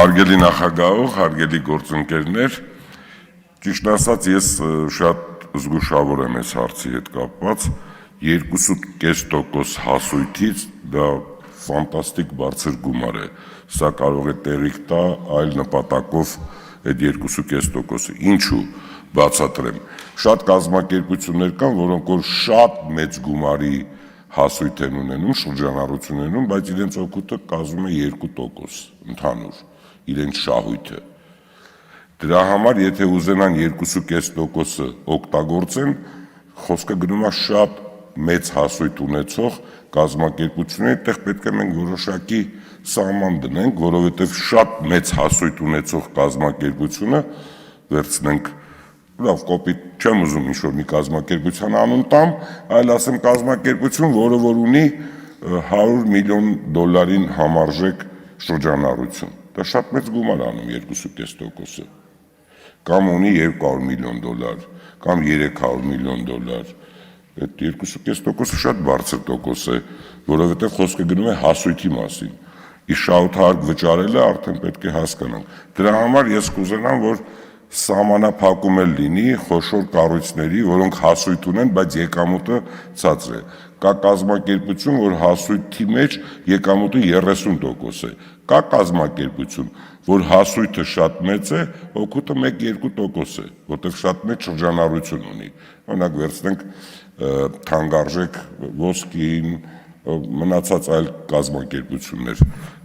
Հարգելի նախագահող, հարգելի գործընկերներ, ճիշտ ասած ես շատ զգուշավոր եմ այս հարցի հետ կապված, 2.5% հասույթից դա ֆանտաստիկ բարձր գումար է, սա կարող է տեղիք տա այլ նպատակով այդ 2.5%-ը, ինչու բացատրեմ, շատ կազմակերպություններ կան, որոնք որ շատ մեծ գումարի հասույթ են ունենում, շրջանառություն են ունում, բայց իրենց օգուտը կազմում է 2% ընդհանուր, իրենց շահույթը։ Դրա համար, եթե ուզենան 2.5%-ը օգտագործեն, խոսքը գնում է շատ մեծ հասույթ ունեցող կազմակերպությունների, այդտեղ պետք է մենք որոշակի սահման դնենք, որովհետև շատ մեծ հասույթ ունեցող կազմակերպությունը վերցնենք, լավ կոպիտ չեմ ուզում ինչ-որ մի կազմակերպության անուն տամ, այլ ասեմ կազմակերպություն, որը որ ունի $100 միլիոն համարժեք շրջանառություն, դա շատ մեծ գումար անում 2.5%-ը, կամ ունի $200 միլիոն, կամ $300 միլիոն, այդ 2.5%-ը շատ բարձր տոկոս է, որովհետև խոսքը գնում է հասույթի մասին, իսկ շահութահարկ վճարելը արդեն պետք է հասկանանք, դրա համար ես կուզենամ, որ սահմանափակում էլ լինի խոշոր կառույցների, որոնք հասույթ ունեն, բայց եկամուտը ցածր է, կա կազմակերպություն, որ հասույթի մեջ եկամուտը 30% է, կա կազմակերպություն, որ հասույթը շատ մեծ է, օգուտը 1-2% է, որտեղ շատ մեծ շրջանառություն ունի, օրինակ վերցնենք թանկարժեք ոսկին, մնացած այլ կազմակերպություններ,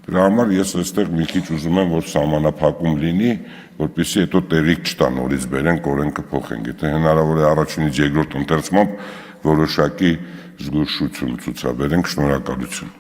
դրա համար ես այստեղ մի քիչ ուզում եմ, որ սահմանափակում լինի, որպեսզի հետո տեղիք չտա նորից բերենք, օրենքը փոխենք, եթե հնարավոր է առաջինից երկրորդ ընթերցմամբ որոշակի զգուշություն ցուցաբերենք, շնորհակալություն։